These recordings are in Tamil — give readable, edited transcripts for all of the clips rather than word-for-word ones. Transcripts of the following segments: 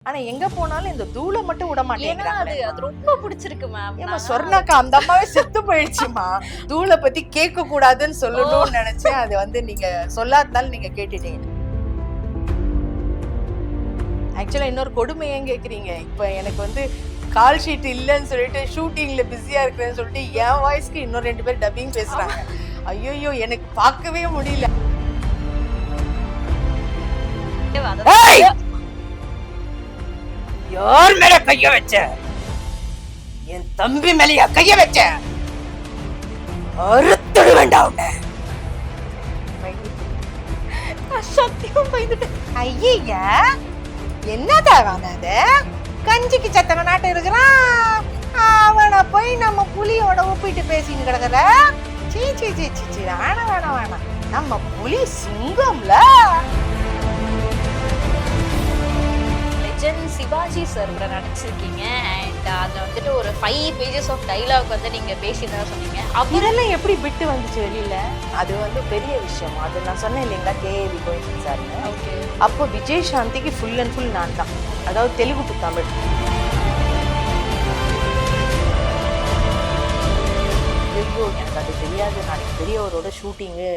ஆனா எங்க போனாலும் இந்த தூளை மட்டும் விட ஏன்னா மாட்டேங்கிறாங்க. அது ரொம்ப பிடிச்சிருக்கு மேம். ஏமா சொர்ணாக்கா அந்த அம்மாவே செத்து போயிடுச்சுமா. தூளை பத்தி கேட்க கூடாதுன்னு சொல்லணும்னு நினைச்சேன். அது வந்து நீங்க சொல்லாதனால நீங்க கேட்டுட்டீங்க. ஆக்சுவலா இன்னொரு கொடுமை ஏன் கேக்குறீங்க, இப்ப எனக்கு வந்து கால் ஷீட் இல்லைன்னு சொல்லிட்டு ஷூட்டிங்ல பிஸியா இருக்கிறேன்னு சொல்லிட்டு என் வாய்ஸ்க்கு இன்னொரு 2 பேர் டப்பிங் பேசுறாங்க. ஐயோ எனக்கு பார்க்கவே முடியல. யார் மேல கைய வச்ச? என் தம்பி மேலயா கைய வச்ச? அறுத்துடு வேண்டாம். சத்தியம் பயந்துட்டேன். ஐயா என்னதான் அது? கஞ்சிக்கு சத்தன நாட்டு இருக்கிறான், அவனை போய் நம்ம புலியோட ஒப்பிட்டு பேசின்னு கிடக்குற. சீ சீ சீ சீ சீ, வேணாம் வேணாம் வேணாம். நம்ம புலி சிங்கம்ல. லெஜெண்ட் சிவாஜி சார் கூட நடிச்சிருக்கீங்க. அண்ட் அதுல வந்துட்டு ஒரு 5 pages ஆஃப் டைலாக் வந்து நீங்க பேசினதா சொன்னீங்க. இதெல்லாம் எப்படி விட்டு வந்துச்சு வெளியில? அது வந்து பெரிய விஷயம். அது நான் சொன்னேன் இல்லைங்களா, கேஏவி கோவிந்தன் சார்னு. ஓகே. அப்போ விஜய் சாந்திக்கு ஃபுல் அண்ட் ஃபுல் நான் தான், அதாவது தெலுங்கு டு தமிழ். ஐயோ எனக்கு அது தெரியாது, நாளைக்கு பெரியவரோட ஷூட்டிங்கு,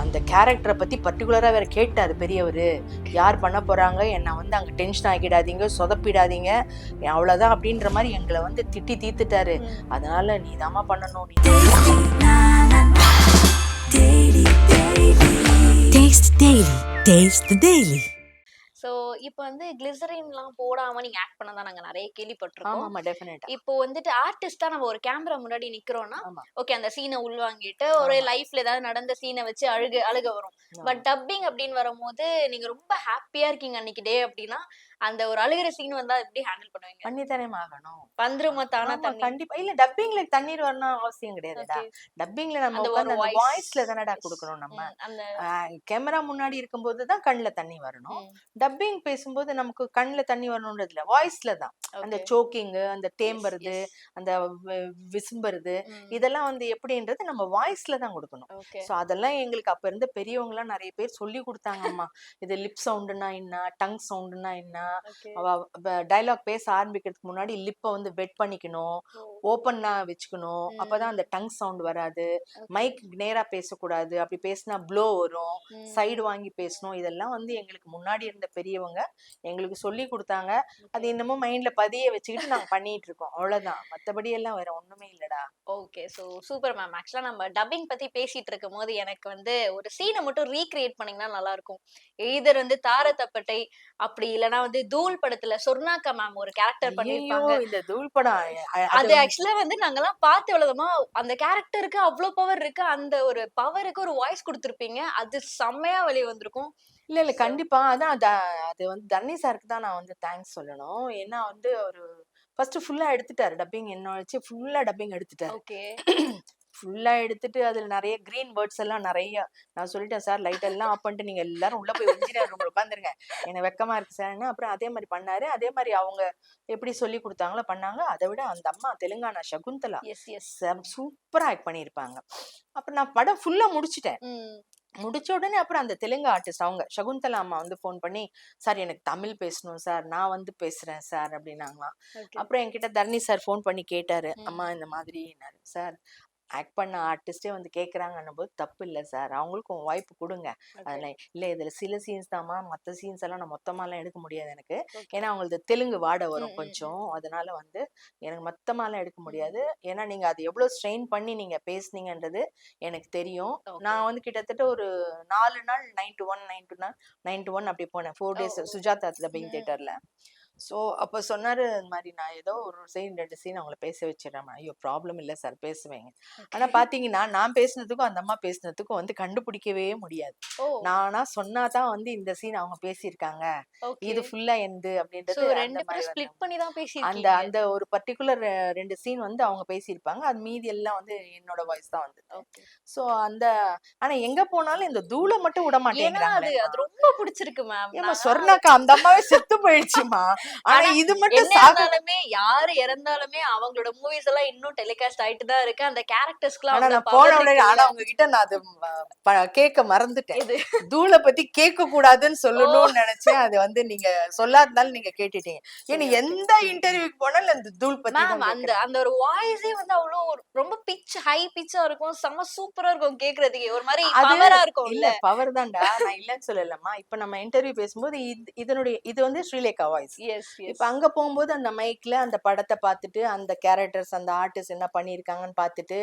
அந்த கேரக்டரை பற்றி பர்டிகுலராக வேற கேட்டார் பெரியவர், யார் பண்ண போகிறாங்க, என்னை வந்து அங்கே டென்ஷன் ஆகிடாதீங்க, சொதப்பிடாதீங்க, அவ்வளோதான் அப்படின்ற மாதிரி எங்களை வந்து திட்டி தீர்த்துட்டாரு. அதனால நீ தாம்மா பண்ணணும். ஸோ இப்போ வந்து கிளிசரின்லாம் போடாம நீங்க ஆக்ட் பண்ணதான் நாங்க நிறைய கேள்விப்பட்டிருக்கோம். ஆமா டெஃபினட்டா. இப்போ வந்துட்டு ஆர்டிஸ்டா நம்ம ஒரு கேமரா முன்னாடி நிக்கிறோம்னா ஆமா. ஓகே அந்த சீனை உள்வாங்கிட்டு ஒரு லைஃப்ல ஏதாவது நடந்த சீனை வச்சு அழுக வரும். பட் டப்பிங் அப்படின்னு வரும்போது நீங்க ரொம்ப ஹாப்பியா இருக்கீங்க அன்னைக்கு டே அப்படின்னா அந்த ஒரு அழுகிற சீன் வந்தா எப்படி ஹேண்டில் பண்ணுவீங்க? பண்ணித்தானே ஆகணும். வந்துருமா தானா தண்ணி? கண்டிப்பா. இல்ல டப்பிங்ல தண்ணீர் வரணும் அவசியம் கிடையாதுடா. டப்பிங்ல நம்ம உட்கார்ந்து அந்த வாய்ஸ்ல தானடா கொடுக்கணும். நம்ம அந்த கேமரா முன்னாடி இருக்கும்போது தான் கண்ணுல தண்ணி வரணும். டப்பிங் பேசும்போது நமக்கு கண்ணுல தண்ணி வரணும்ன்றது இல்ல, வாய்ஸ்ல தான். அந்த சோக்கிங், அந்த தேம்புறது, அந்த விசும்புறது, இதெல்லாம் வந்து எப்படின்றது நம்ம வாய்ஸ்ல தான் கொடுக்கணும். சோ அதெல்லாம் எங்களுக்கு அப்ப இருந்த பெரியவங்க எல்லாம் நிறைய பேர் சொல்லி கொடுத்தாங்கம்மா. இது லிப் சவுண்டுனா என்ன, டங் சவுண்டுனா என்ன, டைலாக் பேச ஆரம்பிக்கிறதுக்கு முன்னாடி லிப்பை வந்து வெட் பண்ணிக்கணும், ஓப்பன்னா வச்சுக்கணும், அப்பதான் அந்த டங் சவுண்ட் வராது, மைக் நேரா பேசக்கூடாது, அப்படி பேசினா ப்ளோ வரும், சைடு வாங்கி பேசணும். இதெல்லாம் வந்து எங்களுக்கு முன்னாடி இருந்த பெரியவங்க எங்களுக்கு சொல்லி கொடுத்தாங்க. அது இன்னமும் மைண்ட்ல பதிய வச்சுக்கிட்டு நாங்க பண்ணிட்டு இருக்கோம், அவ்வளவுதான். மத்தபடி எல்லாம் வேற ஒண்ணுமே இல்லடா. ஓகே. So super ma'am. ஆக்சுவலா நம்ம டப்பிங் பத்தி பேசிட்டு இருக்கும் போது எனக்கு வந்து ஒரு சீனை மட்டும் ரீக்ரியேட் பண்ணீங்கன்னா நல்லா இருக்கும். எய்தர் வந்து தாரதப்பட்டை, அப்படி இல்லனா வந்து தூள் படத்துல சொர்ணாக்கா மேம் ஒரு கேரக்டர் பண்ணிருப்பாங்க. இந்த தூள் படம் அது ஆக்சுவலா வந்து நாங்கெல்லாம் பார்த்து எவ்வளவுமா அந்த கேரக்டருக்கு அவ்வளவு பவர் இருக்கு, அந்த ஒரு பவருக்கு ஒரு வாய்ஸ் கொடுத்திருப்பீங்க, அது செம்மையா வெளிய வந்திருக்கும். இல்ல கண்டிப்பா. அதான் அது வந்து தர்ணி சாருக்கு தான் நான் வந்து தேங்க்ஸ் சொல்லணும். ஏன்னா வந்து ஒரு ஃபர்ஸ்ட் ஃபுல்லா எடுத்துட்டாரு டப்பிங், என்ன வச்சு ஃபுல்லா டப்பிங் எடுத்துட்டாரு. ஓகே. ஃபுல்லா எடுத்துட்டு அதுல நிறைய கிரீன் வேர்ட்ஸ் எல்லாம் நிறைய நான் சொல்லிட்டேன், சார் லைட் எல்லாம் ஆஃப் பண்ணிட்டு நீங்க எல்லாரும் உள்ள போய் இன்ஜினியர் ரூம்ல உட்காந்துருங்க, எனக்கு வெக்கமா இருக்கு சார்னு. அப்புறம் அதே மாதிரி பண்ணாரு. அதே மாதிரி அவங்க எப்படி சொல்லி கொடுத்தாங்களோ பண்ணாங்க. அதை விட அந்த அம்மா தெலுங்கானா சகுந்தலா சூப்பரா ஆக்ட் பண்ணியிருப்பாங்க. அப்புறம் நான் படம் ஃபுல்லா முடிச்சிட்டேன். முடிச்ச உடனே அப்புறம் அந்த தெலுங்கு ஆர்டிஸ்ட் அவங்க சகுந்தலா அம்மா வந்து போன் பண்ணி, சார் எனக்கு தமிழ் பேசணும் சார், நான் வந்து பேசுறேன் சார் அப்படின்னாங்களாம். அப்புறம் என்கிட்ட தர்ணி சார் போன் பண்ணி கேட்டாரு, அம்மா இந்த மாதிரி சார் ஆக்ட் பண்ண ஆர்டிஸ்டே வந்து கேட்குறாங்கன்னும் போது தப்பு இல்லை சார், அவங்களுக்கும் வாய்ப்பு கொடுங்க. அதில் இல்லை இதில் சில சீன்ஸ் தான்மா, மற்ற சீன்ஸ் எல்லாம் நான் மொத்தமாலாம் எடுக்க முடியாது எனக்கு, ஏன்னா அவங்களுக்கு தெலுங்கு வாடை வரும் கொஞ்சம், அதனால வந்து எனக்கு மொத்தமாலாம் எடுக்க முடியாது. ஏன்னா நீங்கள் அது எவ்வளோ ஸ்ட்ரெயின் பண்ணி நீங்கள் பேசுனீங்கன்றது எனக்கு தெரியும். நான் வந்து கிட்டத்தட்ட ஒரு 4 நாள் 9 to 1 அப்படி போனேன், 4 days சுஜாதா டப்பிங் தியேட்டர்ல. ஸோ அப்போ சொன்னாரு இந்த மாதிரி, நான் ஏதோ ஒரு சீன் 2 சீன் அவங்கள பேச வச்சிடறேன். ஐயோ ப்ராப்ளம் இல்லை சார் பேசுவேங்க. ஆனா பாத்தீங்கன்னா நான் பேசினதுக்கும் அந்த அம்மா பேசினதுக்கும் வந்து கண்டுபிடிக்கவே முடியாது. நானா சொன்னாதான் வந்து இந்த சீன் அவங்க பேசியிருக்காங்க, இது ஃபுல்லா எந்து அப்படின்றது அந்த அந்த ஒரு பர்டிகுலர் 2 சீன் வந்து அவங்க பேசியிருப்பாங்க, அது மீதி எல்லாம் வந்து என்னோட வாய்ஸ் தான் வந்தது. ஸோ அந்த ஆனா எங்க போனாலும் இந்த தூளை மட்டும் விட மாட்டேங்கிறாங்க. அது ரொம்ப பிடிச்சிருக்கு மேம். ஏமா சொர்ணாக்கா அந்த அம்மாவே செத்து போயிடுச்சுமா. ஆனா ஆனா இது மட்டும் என்ன இருந்தாலுமே யாரு இறந்தாலுமே அவங்களோட மூவிஸ் எல்லாம் இன்னும் டெலிகாஸ்ட் ஆயிட்டு தான் இருக்கு. அந்த கேரக்டர்ஸ்க்குலாம் ஆனா அவ்வளவு நான் போன பவர் உடனே இருக்குல்ல. ஆனா உங்ககிட்ட நான் அது கேட்க மறந்துட்டேன். இது தூள பத்தி கேட்க கூடாதுன்னு ஓ! சொல்லணும்னு நினைச்சேன். அது வந்து நீங்க சொல்லாதனால நீங்க கேட்டுட்டீங்க. சரி ஏன்னா ஓகே. எந்த இன்டர்வியூக்கு போனாலும் அந்த தூள் பத்தி மேம் தான் அந்த கேக்குறாங்க. அந்த ஒரு வாய்ஸே வந்து அவ்ளோ ரொம்ப ஹை பிட்ச்சா இருக்கும். செம்ம சூப்பரா இருக்கும் கேட்கறதுக்கே. ஒரு மாரி அது பவரா இல்ல இருக்கும்ல. பவர் தான்டா. நான் இல்லன்னு சொல்லலம்மா. இப்ப நம்ம இன்டர்வியூ பேசும்போது இது வந்து ஸ்ரீலேகா வாய்ஸ். எஸ், இப்ப எஸ். அங்க போகும்போது அந்த மைக்ல அந்த படத்த பார்த்துட்டு, அந்த கேரக்டர்ஸ், அந்த ஆர்டிஸ்ட் என்ன பண்ணியிருக்காங்கன்னு பார்த்துட்டு,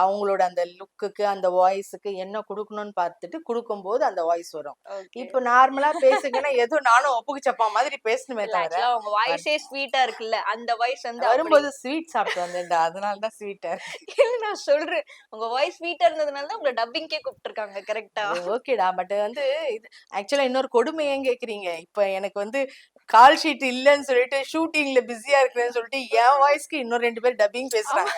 அவங்களோட அந்த லுக்குக்கு, அந்த வாய்ஸ்க்கு என்ன குடுக்கணும்னு பார்த்துட்டு குடுக்கும்போது அந்த வாய்ஸ் வரும். ஓகே. இப்ப நார்மலா பேசுங்கன்னா, ஏதோ நானும் ஒப்புக்கு சப்பா மாதிரி பேசணுமே இல்ல தவிர, ஆக்சுவலா உங்க வர் வாய்ஸே ஸ்வீட்டா இருக்குல்ல. அந்த வாய்ஸ் வந்து அப்படி. வரும்போது ஸ்வீட் சாப்பிட்டு வந்தேன்டா. அதனால தான் ஸ்வீட்டா இருக்கு. இல்ல நான் சொல்றேன். உங்க வாய்ஸ் ஸ்வீட்டா இருந்ததுனால தான் உங்கள டப்பிங்க்கே கூப்ட்டுருக்காங்க. கரெக்ட்டா? அது ஓகேடா. பட் வந்து இது ஆக்சுவலா இன்னொரு கொடுமை ஏன் கேட்கிறீங்க? இப்ப எனக்கு வந்து கால் ஷீட் இல்லன்னு சொல்லிட்டு, ஷூட்டிங்ல பிஸியா இருக்கிறேன்னு சொல்லிட்டு, என் வாய்ஸ்க்கு இன்னும் 2 பேர் டப்பிங் ஆமா. பேசுறாங்க.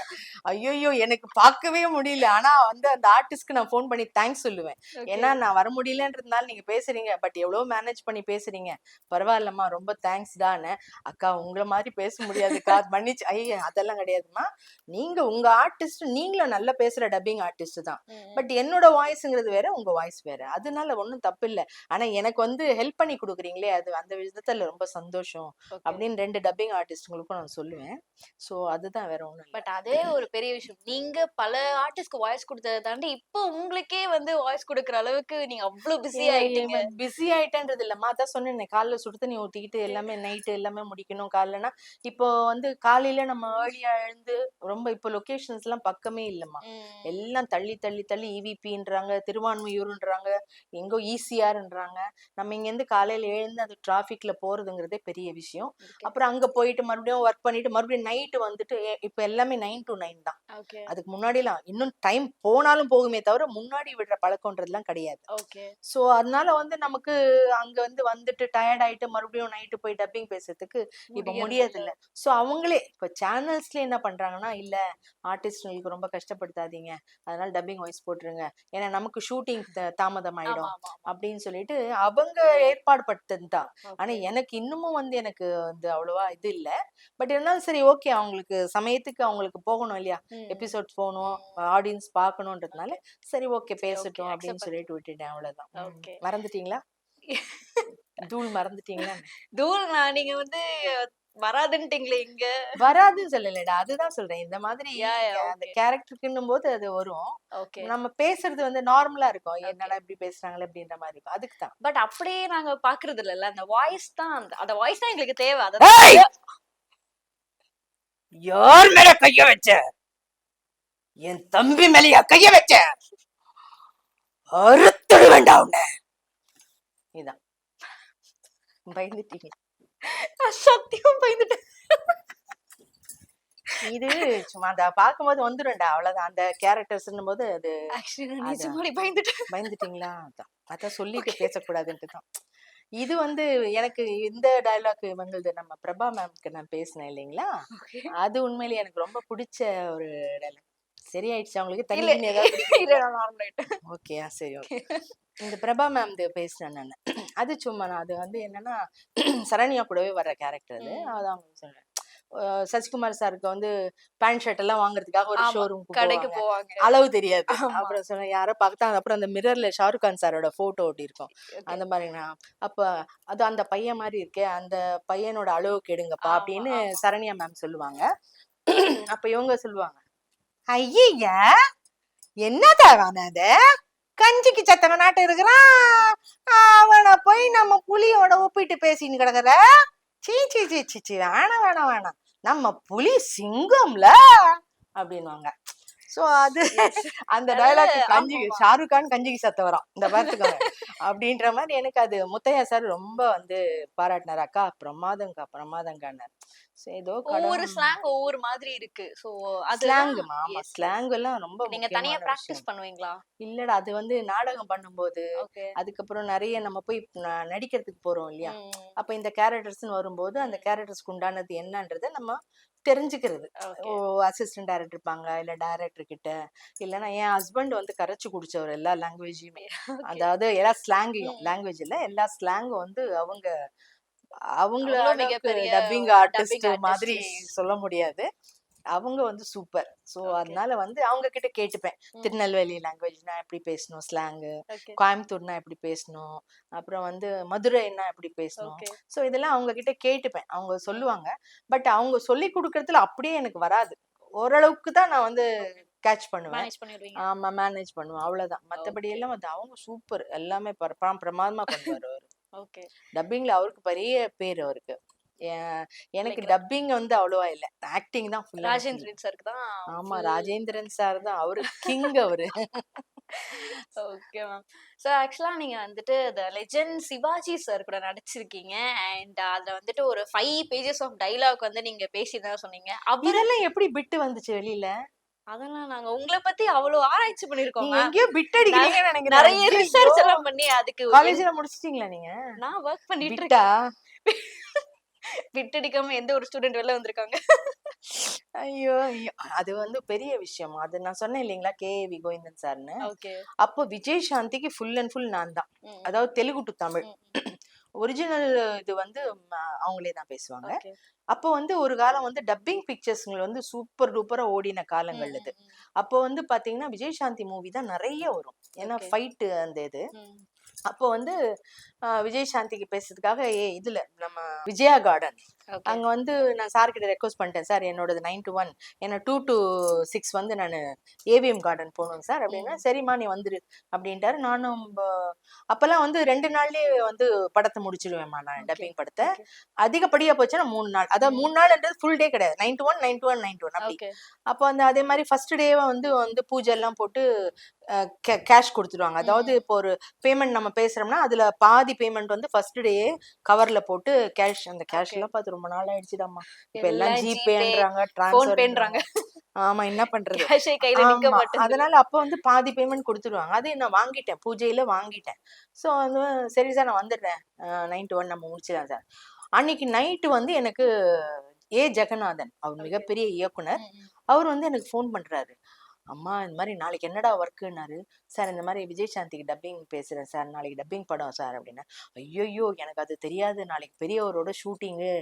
ஐய்யய்யோ! எனக்கு பார்க்கவே முடியல. ஆனா வந்து அந்த ஆர்டிஸ்ட்க்கு நான் ஃபோன் பண்ணி தேங்க்ஸ் சொல்லுவேன். ஓகே. ஏன்னா நான் வர முடியலன்றதுனால நீங்க பேசுறீங்க. பட் எவ்வளோ மேனேஜ் பண்ணி பேசுறீங்க. பரவாயில்லம்மா ரொம்ப தேங்க்ஸ்டான்னேன். அக்கா உங்கள மாதிரி பேச முடியாதுக்கா. மன்னிச்சு ஐய அதெல்லாம் கிடையாதும்மா. நீங்க உங்க ஆர்டிஸ்ட் நீங்களும் நல்லா பேசுற டப்பிங் ஆர்டிஸ்ட் தான். ம். பட் என்னோட வாய்ஸ்ங்கிறது வேற, உங்க வாய்ஸ் வேற. அதனால ஒண்ணும் தப்பில்ல. ஆனா எனக்கு வந்து ஹெல்ப் பண்ணி குடுக்குறீங்களே, அது அந்த விதத்துல ரொம்ப சந்தோஷம். ஓகே. அப்படின்னு 2 டப்பிங் ஆர்டிஸ்ட்களுக்கும் நான் சொல்லுவேன். சோ அதுதான் வேற ஒண்ணும் இல்ல. பட் அதே ஒரு பெரிய விஷயம். நீங்க பல ஆர்டிஸ்ட்க்கு வாய்ஸ் குடுத்தத தாண்டி, இப்போ உங்களுக்கே வந்து வாய்ஸ் குடுக்குற அளவுக்கு நீங்க அவ்ளோ பிஸி ஆயிட்டீங்க. பிஸி ஆயிட்டேன்றது இல்லம்மா. அதான் சொன்னேனே காலைல சுடு தண்ணி ஊத்திக்கிட்டு எல்லாமே நைட்டு எல்லாமே முடிக்கணும் காலைலனா, இப்போ வந்து காலையில நம்ம ஏர்லியா எழுந்து ரொம்ப இப்போ லொகேஷன்ஸ்லாம் பக்கமே இல்லம்மா. ம். எல்லாம் தள்ளி, தள்ளி, தள்ளி ஈவிபின்றாங்க, திருவான்மியூர்ன்றாங்க, எங்கோ ஈசிஆர்ன்றாங்க. நம்ம இங்கேருந்து காலையில எழுந்து அந்த டிராஃபிக்ல போறதுங்கிறதே பெரிய விஷயம். ஓகே. அப்புறம் அங்க போயிட்டு மறுபடியும் ஒர்க் பண்ணிட்டு மறுபடியும் நைட்டு வந்துட்டு இப்ப எல்லாமே 9 to 9 தான். ஓகே. அதுக்கு முன்னாடிலாம் இன்னும் டைம் போனாலும் போகுமே தவிர, முன்னாடி விடுற பழக்கம்ன்றதுலாம் கிடையாது. ஓகே. சோ, அதனால வந்து நமக்கு அங்க வந்துட்டு டயர்ட் ஆயிட்டு மறுபடியும் நைட்டு போய் டப்பிங் பேசுறதுக்கு இப்ப முடியறதில்ல. முடியறதில்ல. சோ, அவங்களே இப்ப சேனல்ஸ்ல என்ன பண்றாங்கன்னா, இல்ல ஆர்டிஸ்ட்ங்களுக்கு ரொம்ப கஷ்டப்படுத்தாதீங்க. அதனால டப்பிங் வாய்ஸ் போட்டுருங்க. ஏன்னா நமக்கு ஷூட்டிங் தாமதம் ஆமா, ஆயிடும். ஆமா, ஆமா. அப்படின்னு சொல்லிட்டு அவங்க ஏற்பாடு படுத்தது தான். ஆனா ஓகே. எனக்கு இன்னமும் வந்து எனக்கு வந்து அவ்வளவா இது இல்ல. பட் இருந்தாலும் சரி ஓகே அவங்களுக்கு சமயத்துக்கு அவங்களுக்கு போகணும் இல்லையா? ம். எபிசோட்ஸ் போணும், ம். ஆடியன்ஸ் பார்க்கணுன்றதுனால, ஓகே. சரி ஓகே சரி ஓகே. பேசட்டும் அப்படின்னு அக்செப்ட் சொல்லிட்டு பண்ணிக்கலாம். விட்டுட்டேன் அவ்வளவுதான். ஓகே. மறந்துட்டீங்களா? தூள் மறந்துட்டீங்களா? தூள் நான் நீங்க வந்து வராதுன்ட்டீங்களே இங்க. வராதுன்னு சொல்லலடா. அதுதான் சொல்றேன். இந்த மாதிரி யாஹ்! யாஹ்! அந்த ஓகே. கேரக்டருக்குன்னும்போது அது வரும். ஓகே. நம்ம பேசுறது வந்து நார்மலா இருக்கும். ஓகே. என்னடா இப்படி பேசுறாங்களே அப்படின்ற மாரி இருக்கும். அதுக்கு தான். பட் அப்படியே நாங்க பாக்குறது இல்லல்ல. அந்த வாய்ஸ் தான் அந்த வாய்ஸ் தான் எங்களுக்கு தேவை. அததான் ஏய்! யார் மேல கைய வச்ச? என் தம்பி மேலயா கைய வச்ச? அறுத்துடுவேன்டா உன்னை. இதான். பயந்துட்டீங்க. நான் சத்தியம் பயந்துட்டேன். இது சும்மா அத பார்க்கும்போது வந்துரும்டா. அவ்வளவுதான். அந்த கேரக்டர்ஸ்ன்னும்போது அது ஆக்சுவலி நான் அது நிஜமாலே பயந்துட்டேன். பயந்துட்டீங்களா? அதான். அதான் சொல்லிட்டு ஓகே. பேசக்கூடாதுன்ட்டு தான். இது வந்து எனக்கு இந்த டயலாக் இவங்கள்து நம்ம பிரபா மேம்க்கு நான் பேசினேன் இல்லைங்களா? ஓகே. அது உண்மையிலேயே எனக்கு ரொம்ப புடிச்ச ஒரு டயலாக். சரியாயிடுச்சா உங்களுக்கு? தண்ணி இல்ல கிண்ணி ஏதாவது இல்ல குடிக்கிறீங்களா? நான் நார்மல் ஆயிட்டேன். ஓகேயா? சரி ஓகே. இந்த பிரபா மேம்து பேசினேன் நானு. அது சும்மா நான் அது வந்து என்னன்னா, சரண்யா கூடவே வர்ற கேரக்டர் அது. ம். அதான் சொல்றேன். சசிகுமார் சாருக்கு வந்து பேண்ட் ஷர்ட் எல்லாம் வாங்குறதுக்காக ஒரு ஆமா. ஷோரூம்க்கு கடைக்கு போவாங்க. போவாங்க. அளவு தெரியாது. ஆமா. அப்புறம் சொன்னேன் யாரோ பார்த்தா அப்புறம் அந்த மிரர்ல ஷாருக் கான் சாரோட ஃபோட்டோ ஒட்டியிருக்கும். ஓகே. அந்த மாரி நான் அப்ப அது அந்த பையன் மாரி இருக்கே, அந்த பையனோட அளவுக்கு எடுங்கப்பா ஆமா, அப்படின்னு ஆமா. சரண்யா மேம் சொல்லுவாங்க. அப்ப இவங்க சொல்லுவாங்க, ஐய்யய்ய! என்னடா அவன் அது? கஞ்சிக்கு செத்தவனாட்டம் இருக்கிறான். அவன போய் நம்ம புலியோட ஒப்பிட்டு பேசின்னு கிடக்குற. சீ சீ சீ சீ சீ வேணாம் வேணாம் வேணாம். நம்ம புலி சிங்கம்ல அப்படின்னுவாங்க. சோ அது எஸ். அந்த அதனால டயலாக் கஞ்சி ஆமாமா. ஷாருக் கான் கஞ்சிக்கு சத்த வரான். இந்த பார்த்துக்கோங்க. அப்படின்ற மாதிரி எனக்கு அது முத்தையா சார் ரொம்ப வந்து பாராட்டினாரு. அக்கா பிரமாதம்க்கா பிரமாதங்கான்னாரு. சரி ஏதோ ஒவ்வொரு கடவுள் ஸ்லாங் ஒவ்வொரு மாதிரி இருக்கு. ஸோ அதுதான் ஸ்லாங்குமா ஆமா எஸ், எஸ். ஸ்லாங் எல்லாம் ரொம்ப நீங்க தனியா முக்கியமான விஷயம். பிராக்டிஸ் பண்ணுவீங்களா? இல்லடா அது வந்து நாடகம் பண்ணும்போது ஓகே. அதுக்கப்புறம் நிறைய நம்ம போய் நடிக்கிறதுக்கு போறோம் இல்லையா? ம். அப்ப இந்த கேரக்டர்ஸ்ன்னு வரும்போது அந்த ம். கேரக்டர்ஸ்க்கு உண்டானது என்னன்றத நம்ம தெரிஞ்சுக்கிறது. ஓ ஓகே. அசிஸ்டன்ட் டைரக்டர் இருப்பாங்க, இல்ல டைரக்டர் கிட்ட, இல்லன்னா என் ஹஸ்பண்ட் வந்து கரைச்சு குடிச்சவர் எல்லா லாங்குவேஜையுமே. ஓகே. அதாவது எல்லா ஸ்லாங்கையும் ம். லாங்குவேஜ் இல்ல எல்லா ஸ்லாங்கும் வந்து அவங்க அவங்கள அவ்வளோ அளவுக்கு மிகப்பெரிய டப்பிங் டப்பிங் ஆர்டிஸ்ட் மாதிரி ஆர்டிஸ்ட். சொல்ல முடியாது. அவங்க வந்து சூப்பர். So okay. அதனால வந்து அவங்க கிட்ட கேட்டுப்பேன். ம். திருநெல்வேலி லாங்குவேஜ்னா எப்படி பேசணும் ஸ்லாங்கு, ஓகே. கோயம்புத்தூர்னா எப்படி பேசணும், அப்புறம் வந்து மதுரைன்னா எப்படி பேசணும். ஓகே. ஸோ இதெல்லாம் அவங்க கிட்ட கேட்டுப்பேன். அவங்க ம். சொல்லுவாங்க. பட் அவங்க சொல்லிக் குடுக்கறதுல அப்படியே எனக்கு வராது. ஓரளவுக்கு தான் நான் வந்து ஓகே. கேட்ச் பண்ணுவேன். மேனேஜ் பண்ணிருவீங்க. ஆமா மேனேஜ் பண்ணுவேன். அவ்வளோதான். மத்தபடி ஓகே. எல்லாம் வந்து அவங்க சூப்பர். எல்லாமே பிரமாதமா பண்ணுவாரு அவரு. ஓகே. டப்பிங்ல அவருக்கு பெரிய பேரு அவருக்கு. எ எனக்கு லைக் டப்பிங் வந்து அவ்வளவா இல்ல. ஆக்டிங் தான் ஃபுல் அண்ட் ஃபுல். ராஜேந்திரன் சாருக்கு தான் ஆமா. ஃபுல். ராஜேந்திரன் சார் தான். அவரு கிங் அவரு. Okay ma'am. ஸோ ஆக்சுவலா நீங்க வந்துட்டு த லெஜெண்ட் சிவாஜி சார் கூட நடிச்சிருக்கீங்க. அண்ட் அதுல வந்துட்டு ஒரு 5 பேஜஸ் ஆஃப் டயலாக் வந்து நீங்க பேசினதா சொன்னீங்க. அவரு இதெல்லாம் எப்படி பிட்டு வந்துச்சு வெளியில? அதெல்லாம் நாங்க உங்கள பத்தி அவ்ளோ ஆராய்ச்சி பண்ணியிருக்கோம் நீங்க மேம். எங்கேயோ பிட் அடிக்கிறீங்கன்னு நெனைக்கிறேன். நெறைய ஐய்யய்யோ! ரிசர்ச் எல்லாம் பண்ணி அதுக்கு காலேஜ்ல முடிச்சிட்டீங்களா நீங்க? நான் வொர்க் பண்ணிட்டு பிட்டா? இருக்கேன். பிட் அடிக்காம எந்த ஒரு ஸ்டூடண்ட் வெளில வந்திருக்காங்க? ஐயோ! ஐயோ! அது வந்து பெரிய விஷயம். அது நான் சொன்னேன் இல்லீங்களா? கே.வி. கோவிந்தன் சார்ன்னு. ஓகே. அப்போ விஜய் சாந்திக்கு ஃபுல் அண்ட் ஃபுல் நான் தான். ம், ம், அதாவது தெலுங்கு டூ தமிழ். ம், ம். ஒரிஜினல் இது வந்து அவங்களே தான் பேசுவாங்க. ஓகே. அப்போ வந்து ஒரு காலம் வந்து டப்பிங் பிக்சர்ஸ்ங்க வந்து சூப்பர் டூப்பரா ஓடின ம், காலங்கள் ம், அது. ம். அப்போ வந்து பாத்தீங்கன்னா, விஜய் சாந்தி மூவி தான் நெறைய வரும். ஏன்னா ஓகே. ஃபைட்டு அந்த இது. ம். அப்போ வந்து விஜய் சாந்திக்கு பேசுறதுக்காக இதுல நம்ம விஜயா கார்டன் ஓகே. அங்க வந்து நான் சார் கிட்ட ரெக்வஸ்ட் பண்ணிட்டேன். சார் என்னோடது 9 to 1 என்ன 2 to 6 வந்து நானு ஏவிஎம் கார்டன் போகணும் சார் அப்படின்னா, ம். சரிம்மா நீ வந்துரு அப்படின்ட்டாரு. நானும் அப்பல்லாம் வந்து 2 நாள்லயே வந்து படத்த முடிச்சிடுவேன்மா நான் ஓகே. டப்பிங் படத்த. ஓகே. அதிகப்படியா போச்சுன்னா 3 நாள். அதாவது ம். 3 நாள்ன்றது ஃபுல் டே கிடையாது. 9 to 1, 9 to 1, 9 to 1 அப்படி. ஓகே. அப்போ அந்த அதே மாரி ஃபர்ஸ்ட் டேவே வந்து வந்து பூஜை எல்லாம் போட்டு கேஷ் குடுத்துருவாங்க. அதாவது ம். இப்போ ஒரு பேமெண்ட் நம்ம பேசுறோம்னா, அதுல பாதி பேமெண்ட் வந்து ஃபர்ஸ்ட் டேயே கவர்ல போட்டு கேஷ் அந்த ஓகே. கேஷ்லாம் பார்த்து ரொம்ப நாள் ஆயிடுச்சுடாம்மா. இப்ப எல்லாம் எல்லாம் ஜிபே, ஜிபேன்றாங்க, ஃபோன்பேன்றாங்க. ட்ரான்ஸ்ஃபர்ன்றாங்க. ஆமா என்ன பண்றது? கேஷே கையில நிக்க ஆமா. மாட்டேங்குதுல்ல. அதனால அப்ப வந்து பாதி பேமெண்ட் குடுத்துருவாங்க. அது நான் வாங்கிட்டேன். பூஜையில வாங்கிட்டேன். ஸோ வந்து சரி சார் நான் வந்துடுறேன். 9 to 1 நம்ம முடிச்சிடலாம் சார். அன்னைக்கு நைட்டு வந்து எனக்கு ஜெகநாதன். அவர் ஓகே. மிகப்பெரிய இயக்குனர். ம், ம். அவர் வந்து எனக்கு ஃபோன் பண்றாரு. அம்மா இந்த மாரி நாளைக்கு என்னடா ஒர்க்குன்னாரு. சார் இந்த மாரி விஜய் சாந்திக்கு டப்பிங் பேசுறேன் சார். நாளைக்கு டப்பிங் படம் சார் அப்டின்னேன். ஐய்யய்யோ! எனக்கு அது தெரியாது. நாளைக்கு பெரியவரோட ஷூட்டிங்கு.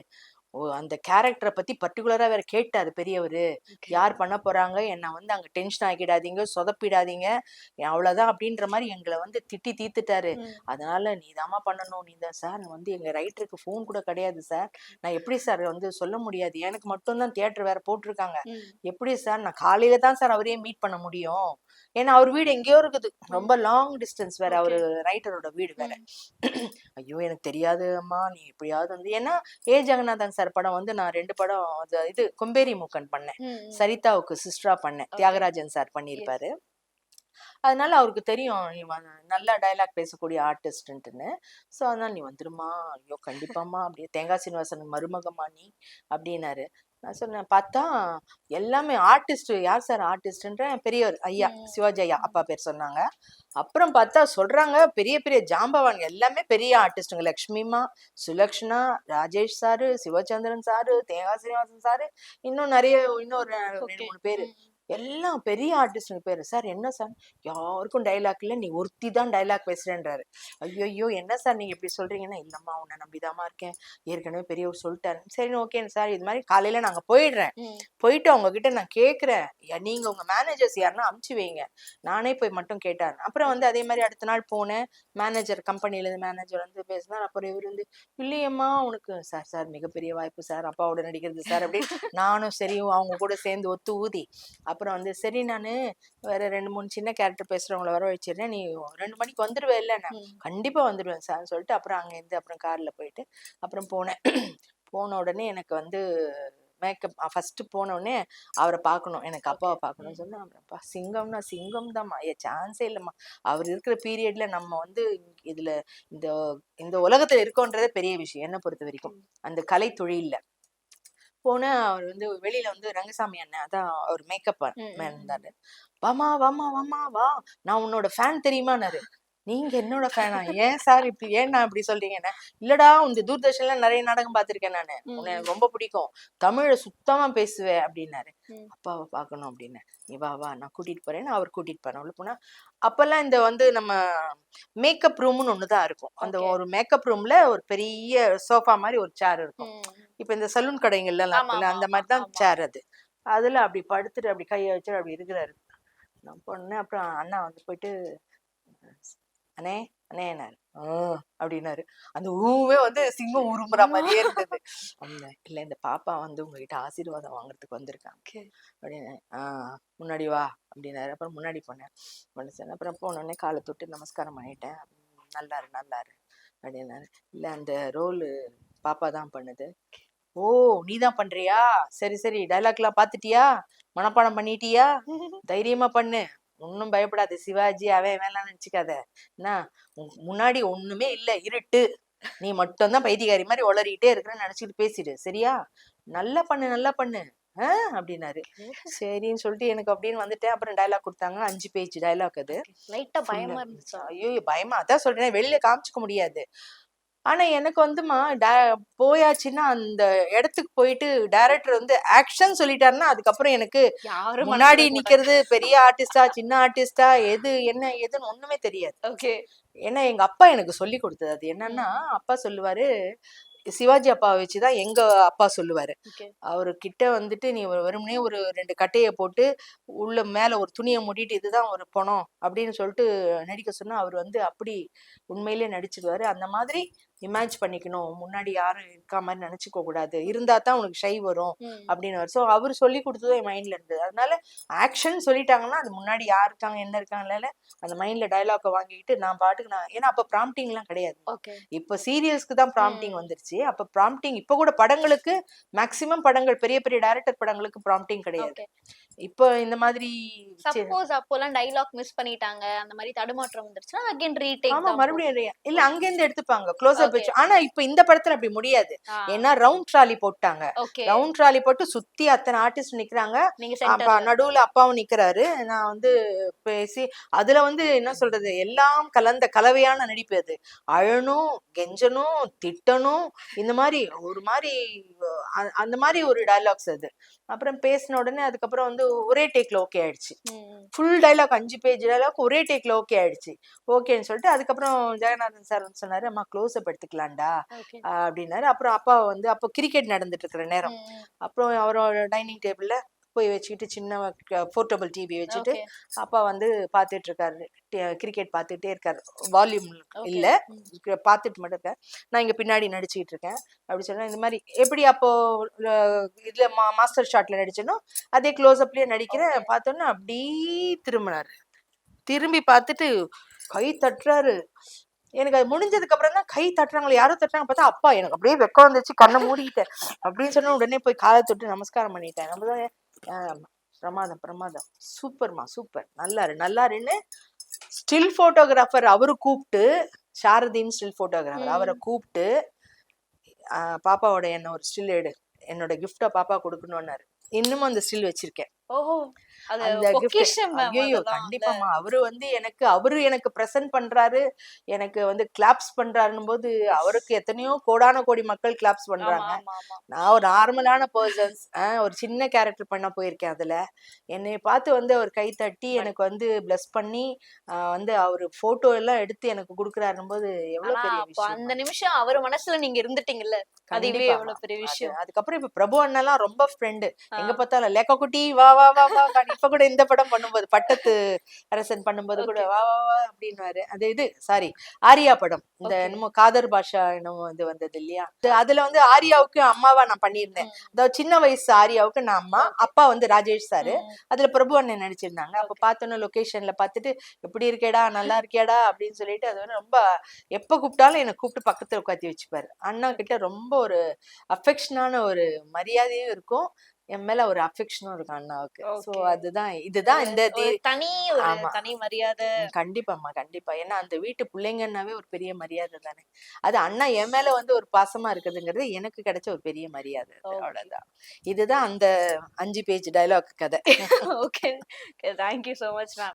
ஓ! அந்த கேரக்டர பத்தி பர்ட்டிகுலரா வேற கேட்டாரு பெரியவரு. ஓகே. யார் பண்ண போறாங்க? என்ன வந்து அங்க டென்ஷன் ஆக்கிடாதீங்க, சொதப்பிடாதீங்க. அவ்வளோதான் அப்டின்ற மாரி எங்கள வந்து திட்டி தீர்த்துட்டாரு. ம். அதனால நீ தாம்மா பண்ணணும். நீ தான் சார் வந்து எங்க ரைட்டருக்கு ஃபோன் கூட கிடையாது சார். நான் எப்படி சார் வந்து சொல்ல முடியாது. எனக்கு மட்டும் தான் தியேட்டர் வேற போட்டுருக்காங்க. ம். எப்படி சார் நான் காலையில தான் சார் அவரையே மீட் பண்ண முடியும். ஏன்னா அவர் வீடு எங்கேயோ இருக்குது. ம். ரொம்ப லாங் டிஸ்டன்ஸ் வேற. ஓகே. அவரு ரைட்டரோட வீடு வேற. ம். ஐயோ! எனக்கு தெரியாது அம்மா. நீ எப்படியாவது வந்து ஏன்னா ஜெகநாதன் சார் படம் வந்து நான் 2 படம் இது கொம்பேரி மூக்கன் பண்ணேன். ம், ம். சரிதாவுக்கு சிஸ்டரா பண்ணேன். ஓகே. Thiagarajan sir yes. பண்ணியிருப்பாரு. அதனால அவருக்கு தெரியும் இவன் நல்லா டயலாக் பேசக்கூடிய ஆர்டிஸ்ட்டுன்ட்டுன்னு. ஸோ அதனால "நீ வந்துருமா, ஐயோ கண்டிப்பாம்மா" அப்படியே தேங்காய் சீனிவாசன் மருமகம்மா நீ அப்படின்னாரு. நான் சொன்னேன் பார்த்தா எல்லாமே ஆர்டிஸ்ட் யார் சார் ஆர்டிஸ்ட்ன்றேன் பெரியவர் ஐயா ம். சிவாஜி ஐயா ம். அப்பா பேர் சொன்னாங்க. அப்புறம் பார்த்தா சொல்றாங்க பெரிய பெரிய ஜாம்பவான் எல்லாமே பெரிய ஆர்டிஸ்ட்டுங்க. லக்ஷ்மிமா, சுலக்ஷனா, ராஜேஷ் சாரு, சிவச்சந்திரன் சாரு, தேங்காய் சீனிவாசன் சாரு, இன்னும் நெறைய இன்னும் ஒரு 2, ஓகே. 3 பேரு. ம். எல்லாம் பெரிய ஆர்டிஸ்ட்ங்க பேரு. சார் என்ன சார்? யாருக்கும் டயலாக் இல்ல. நீ ஒருத்தி தான் டயலாக் பேசுறேன்றாரு. ஐய்யய்யோ! என்ன சார் நீங்க இப்படி சொல்றீங்கன்னா, இல்லம்மா உன்ன நம்பிதாம்மா இருக்கேன். ஏற்கனவே பெரியவர் சொல்ட்டாரு. சரி ஓகே சார். இது மாரி காலையில நாங்க போயிடுறேன். ம். போயிட்டு அவங்க கிட்ட நான் கேட்கிறேன். நீங்க உங்க மேனேஜர்ஸ் யாருன்னா அனுப்பிச்சு வைங்க. நானே போய் மட்டும் கேட்டாரு. அப்புறம் வந்து ஓகே. அதே மாரி அடுத்த நாள் போனேன். மேனேஜர் கம்பெனிலேருந்து மேனேஜர் வந்து பேசினார். அப்புறம் இவரு வந்து, இல்லையேம்மா உனக்கு சார் சார் மிகப்பெரிய வாய்ப்பு சார். அப்பாவோட நடிக்கிறது சார் அப்படின்னு நானும் சரி அவங்க கூட சேர்ந்து ஒத்து ஊதி அப்புறம் வந்து சரி நானு வேற 2, 3 சின்ன கேரக்டர் பேசுறவங்கள வரவழைச்சிடுறேன். நீ 2 மணிக்கு வந்துருவேல்ல? நான் ம். கண்டிப்பா வந்துருவேன் சார்ன்னு சொல்லிட்டு, அப்புறம் அங்கேருந்து அப்புறம் கார்ல போயிட்டு, அப்புறம் போனேன். போன உடனே எனக்கு வந்து மேக்கப் ஃபர்ஸ்ட் போன உடனே அவர பார்க்கணும். எனக்கு ஓகே. அப்பாவ பார்க்கணும்னு ம். சொன்னா, அப்பா சிங்கம்னா சிங்கம் தான்மா. சான்ஸே இல்லம்மா. அவர் இருக்கிற பீரியட்ல நம்ம வந்து இதுல இந்த இந்த உலகத்துல இருக்கோன்றதே பெரிய விஷயம். என்ன பொறுத்தவரைக்கும். ம். அந்த கலை தொழில்ல. போனேன். அவர் வந்து வெளியில வந்து ரங்கசாமி அண்ணன் அதான் அவர் மேக்கப் ம். மேன் ம். ம். இருந்தாரு. "வாம்மா, வாம்மா, வாம்மா வா! நான் உன்னோட ஃபேன் தெரியுமான்னாரு." நீங்க என்னோட ஃபேனா? ஏன் சார் இப்படி ஏன் இப்படி சொல்றீங்கன்னா, இல்லடா இந்த தூர்தர்ஷன்ல நிறைய நாடகம் பார்த்திருக்கேன் நானு. உன்னை எனக்கு ரொம்ப பிடிக்கும். தமிழ சுத்தமா பேசுவ அப்படின்னாரு. ம். அப்பாவ பார்க்கணும் அப்படின்னேன். நீ வா வா நான் கூட்டிட்டு போறேன்னு அவர் கூட்டிட்டு போனேன். உள்ள போனா அப்பெல்லாம் இந்த வந்து நம்ம மேக்கப் ரூம்னு ஒண்ணு தான் இருக்கும். அந்த ஓகே. ஒரு மேக்கப் ரூம்ல ஒரு பெரிய சோஃபா மாரி ஒரு சேர் இருக்கும். இப்ப இந்த சலூன் கடைங்கள்லாம் ஆமா இருக்குல்ல, ஆமா அந்த ஆமா மாரி தான் ஆமா. சேர் அது. அதுல அப்படி படுத்துட்டு அப்படி கைய வச்சுட்டு அப்படி இருக்கிறாரு. நான் போனேன். அப்புறம் அண்ணா வந்து போயிட்டு அண்ணே அண்ணேன்னாரு. அப்படின்னாரு. அந்த ஊவே வந்து சிங்கம் உருமுற மாதிரியே இருந்தது. இல்ல இந்த பாப்பா வந்து உங்ககிட்ட ஆசீர்வாதம் வாங்குறதுக்கு வந்திருக்காங்க ஓகே. அப்படின்னு. முன்னாடி வா அப்படின்னாரு. அப்புறம் முன்னாடி போனேன். சொன்னேன். அப்புறம் போனோடனே காலை தொட்டு நமஸ்காரம் பண்ணிட்டேன். நல்லாரு நல்லாரு அப்படின்னாரு. இல்ல அந்த ரோலு பாப்பா தான் பண்ணுது. ஓ நீதான் பண்றியா? சரி சரி டைலாக்லாம் பாத்துட்டியா? மனப்பாடம் பண்ணிட்டியா? தைரியமா பண்ணு. ஒன்னும் பயப்படாத. சிவாஜி அவன் இவன்லாம் நினைச்சுக்காத. என்ன முன்னாடி ஒண்ணுமே இல்ல இருட்டு. நீ மட்டும் தான் பைத்தியக்காரி மாதிரி உளறிட்டே இருக்கிறன்னு நினைச்சிட்டு பேசிடு. சரியா? நல்லா பண்ணு நல்லா பண்ணு. அப்படின்னாரு. சரின்னு சொல்லிட்டு எனக்கு அப்படின்னு வந்துட்டேன். அப்புறம் டைலாக் கொடுத்தாங்க. 5 பேஜ் டைலாக் அது. லைட்டா ஃபுல்லா பயமா இருந்துச்சா? ஐயோ பயமா அதான் சொல்றேன் வெளியில காமிச்சுக்க முடியாது. ஆனா எனக்கு வந்துமா போயாச்சுன்னா அந்த இடத்துக்கு போயிட்டு டைரக்டர் வந்து ஆக்ஷன் சொல்லிட்டாருன்னா அதுக்கப்புறம் எனக்கு யாரும் முன்னாடி மனசுல மாட்டாங்க. நிக்கிறது பெரிய ஆர்டிஸ்டா சின்ன ஆர்டிஸ்டா எது என்ன ஏதுன்னு ஒண்ணுமே தெரியாது. ஓகே. ஏன்னா எங்க அப்பா எனக்கு சொல்லி கொடுத்தது. அது என்னன்னா அப்பா சொல்லுவாரு, சிவாஜி அப்பாவை வச்சுதான் எங்க அப்பா சொல்லுவாரு. ஓகே. அவரு கிட்ட வந்துட்டு நீ வெறுமனே ஒரு 2 கட்டைய போட்டு உள்ள மேல ஒரு துணியை மூடிட்டு இதுதான் ஒரு பணம் அப்படின்னு சொல்லிட்டு நடிக்க சொன்னா அவர் வந்து அப்படி உண்மையிலேயே நடிச்சிருவாரு. அந்த மாதிரி இமேஜ் பண்ணிக்கணும். முன்னாடி யாரும் இருக்கா மாதிரி நினைச்சுக்க கூடாது. இருந்தா தான் உனக்கு ஷை வரும் அப்படின்னு. ஸோ அவர் சொல்லி கொடுத்ததும் என் மைண்ட்ல இருந்தது. அதனால ஆக்ஷன் சொல்லிட்டாங்கன்னா அது முன்னாடி யார் இருக்காங்க என்ன இருக்காங்கல்ல அந்த மைண்ட்ல டைலாக்கை வாங்கிக்கிட்டு நான் பாட்டுக்கு நான் ஏன்னா அப்ப ப்ராம்ப்டிங் எல்லாம் கிடையாது. ஓகே. இப்ப சீரியல்ஸ்க்கு தான் ப்ராம்ப்டிங் வந்துருச்சு. அப்ப ப்ராம்ப்டிங் இப்ப கூட படங்களுக்கு மேக்சிமம் படங்கள் பெரிய பெரிய டைரக்டர் படங்களுக்கு ப்ராம்ப்டிங் கிடையாது. ஓகே. இப்போ இந்த மாதிரி சப்போஸ் அப்போலாம் டயலாக் மிஸ் பண்ணிட்டாங்க. அந்த மாரி தடுமாற்றம் வந்துருச்சுன்னா அகைன் ரீடேக் ஆமா தான் போகும். மறுபடியும் இல்ல அங்க இருந்து எடுத்துப்பாங்க க்ளோஸ் அப் ஓகே. வச்சு. ஆனா இப்ப இந்த படத்துல அப்படி முடியாது. ஆ. ஏன்னா ரவுண்ட் ட்ராலி போட்டாங்க. ஓகே. ரவுண்ட் ட்ராலி போட்டு சுத்தி அத்தனை ஆர்டிஸ்ட் நிக்கிறாங்க. நீங்க அப்ப சென்டர்ல. நடுவுல அப்பாவும் நிக்கிறாரு. நான் வந்து பேசி அதுல வந்து என்ன சொல்றது எல்லாம் கலந்த கலவையான நடிப்பு அது. அழணும் கெஞ்சணும் திட்டணும் இந்த மாதிரி ஒரு மாதிரி அந்த மாதிரி ஒரு டயலாக்ஸ் அது. அப்புறம் பேசின உடனே அதுக்கப்புறம் வந்து ஒரே டேக்ல ஓகே ஆயிடுச்சு. ஃபுல் டைலாக் 5 பேஜ் டைலாக் ஒரே டேக்ல ஓகே ஆயிடுச்சு. ஓகேன்னு சொல்லிட்டு அதுக்கப்புறம் ஜெகநாதன் சார் சொன்னாரு அம்மா க்ளோஸ் அப் எடுத்துக்கலாம்டா ஓகே. அப்படின்னாரு. அப்புறம் அப்பா வந்து அப்போ கிரிக்கெட் நடந்துட்டு இருக்கிற நேரம். அப்புறம் அவரோட டைனிங் டேபிள்ல போய் வச்சுக்கிட்டு சின்ன போர்ட்டபிள் டிவி வச்சுட்டு ஓகே. அப்பா வந்து பார்த்துட்டு இருக்காரு. கிரிக்கெட் பார்த்துட்டே இருக்காரு. Volume okay. இல்ல பார்த்துட்டு மட்டும் இருக்காரு. நான் இங்க பின்னாடி நடிச்சுக்கிட்டு இருக்கேன் அப்படி சொன்னா இந்த மாதிரி எப்படி அப்போ இதுல மாஸ்டர் ஷாட்ல நடிச்சனோ அதே க்ளோஸ் அப்லயே நடிக்கிறேன். ஓகே. பார்த்தோன்னா அப்படி திரும்பினாரு. திரும்பி பார்த்துட்டு கை தட்டுறாரு. எனக்கு அது முடிஞ்சதுக்கு அப்புறம் தான் கை தட்டுறாங்களே யாரோ தட்டுறாங்க பார்த்தா அப்பா. எனக்கு அப்படியே வெக்கம் வந்துச்சு. கண்ணை மூடிக்கிட்டேன் அப்படின்னு சொன்னா உடனே போய் காலை தொட்டு நமஸ்காரம் பண்ணிட்டேன். நம்ம தான் பிரமாதம் பிரமாதம் சூப்பர்மா சூப்பர் நல்லாரு நல்லாருன்னு ஸ்டில் போட்டோகிராஃபர் அவரு கூப்பிட்டு சாரதின்னு ஸ்டில் போட்டோகிராஃபர் அவரை கூப்பிட்டு பாப்பாவோட என்ன ஒரு ஸ்டில் எடு என்னோட கிஃப்டா பாப்பா கொடுக்கணும்னாரு. இன்னமும் அந்த ஸ்டில் வச்சிருக்கேன். ஓஹோ! அது அந்த பொக்கிஷம் மேம் ஐயோ அதெல்லாம். கண்டிப்பாமா அவரு எனக்கு பிரசன்ட் பண்றாரு. எனக்கு வந்து கிளாப்ஸ் பண்றாருன்னும் போது அவருக்கு எத்தனையோ கோடான கோடி மக்கள் கிளாப்ஸ் ஆமா பண்றாங்க. ஆமா ஆமா. நான் ஒரு நார்மலான பர்சன்ஸ் ஒரு சின்ன கேரக்டர் பண்ண போயிருக்கேன். அதுல என்னைய பார்த்து வந்து அவர் கை தட்டி எனக்கு வந்து பிளஸ் பண்ணி வந்து அவரு போட்டோ எல்லாம் எடுத்து எனக்கு கொடுக்குறாருன்னும் போது எவ்வளவு ஆனா பெரிய அப்ப விஷயம். அந்த நிமிஷம் அவர் மனசுல நீங்க இருந்துட்டீங்கல்ல. அதுவே கண்டிப்பா எவ்வளவு பெரிய விஷயம். அதுக்கப்புறம் இப்ப பிரபு அண்ணெல்லாம் ரொம்ப ஃப்ரெண்டு. எங்க பார்த்தாலும் லேக்கா குட்டி வா வா வா வா இப்ப கூட இந்த படம் பண்ணும்போது பட்டத்து அரசன் பண்ணும்போது கூட வா வா வா அப்படின்னுவாரு. அது இது சாரி ஆரியா படம் இந்த என்னமோ காதர் பாஷா என்னமோ இது வந்தது இல்லையா. அதுல வந்து ஆரியாவுக்கு அம்மாவா நான் பண்ணியிருந்தேன். அதாவது சின்ன வயசு ஆரியாவுக்கு நான் அம்மா. அப்பா வந்து ராஜேஷ் சாரு. அதுல பிரபு அண்ணன் நடிச்சிருந்தாங்க. அப்ப பார்த்தோன்னு லொகேஷன்ல பார்த்துட்டு எப்படி இருக்கேடா நல்லா இருக்கியாடா அப்படின்னு சொல்லிட்டு அது வந்து ரொம்ப எப்ப கூப்பிட்டாலும் என்னை கூப்பிட்டு பக்கத்துல உட்காத்தி வச்சுப்பாரு. அண்ணா கிட்ட ரொம்ப ஒரு அஃபெக்ஷனான ஒரு மரியாதையும் இருக்கும். என் மேல ஒரு அஃபெக்ஷனும் இருக்கும் அண்ணாவுக்கு. சோ அதுதான் இதுதான் இந்த தனி மரியாதை. கண்டிப்பாம்மா கண்டிப்பா. ஏன்னா அந்த வீட்டு பிள்ளைங்கன்னாவே ஒரு பெரிய மரியாதை தானே. அது அண்ணா என் மேல வந்து ஒரு பாசமா இருக்குதுங்கிறது எனக்கு கிடைச்ச ஒரு பெரிய மரியாதை. அவ்வளவுதான். இதுதான் அந்த 5 பேஜ் டயலாக் கதை. Okay. Thank you so much ma'am.